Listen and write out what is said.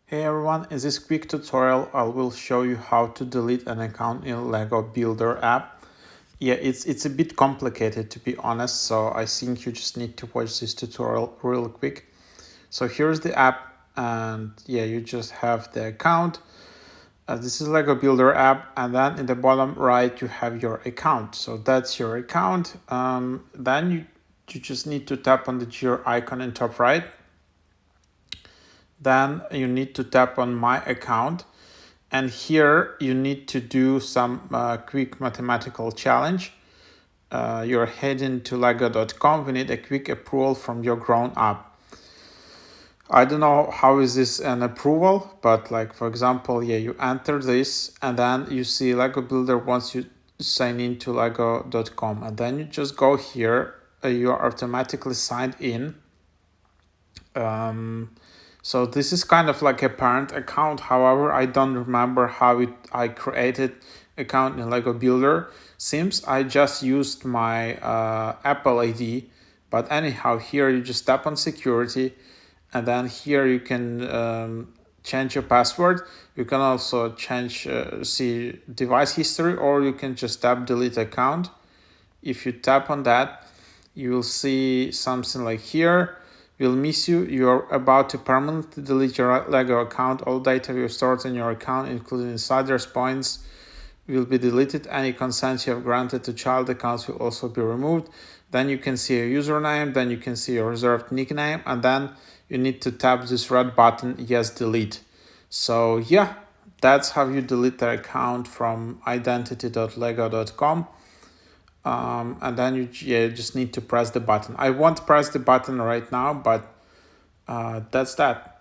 Hey everyone, in this quick tutorial I will show you how to delete an account in Lego Builder app. Yeah, it's a bit complicated to be honest, so I think you just need to watch this tutorial real quick. So here's the app and yeah, you just have the account. This is Lego Builder app, and then in the bottom right you have your account. So that's your account. Then you just need to tap on the gear icon in top right. Then you need to tap on my account, and here you need to do some quick mathematical challenge. You're heading to lego.com. We need a quick approval from your grown up. I don't know how is this an approval, but like for example, yeah, you enter this and then you see Lego Builder wants you sign in to lego.com, and then you just go here. You are automatically signed in. So this is kind of like a parent account. However, I don't remember how I created account in Lego Builder. Seems I just used my Apple ID. But anyhow, here you just tap on security, and then here you can change your password. You can also change see device history, or you can just tap delete account. If you tap on that, you will see something like here. We'll miss you. You're about to permanently delete your Lego account. All data you stored in your account, including insiders points, will be deleted. Any consent you have granted to child accounts will also be removed. Then you can see your username, then you can see your reserved nickname, and then you need to tap this red button, yes, delete. So yeah, that's how you delete the account from identity.lego.com. And then you just need to press the button. I won't press the button right now, but that's that.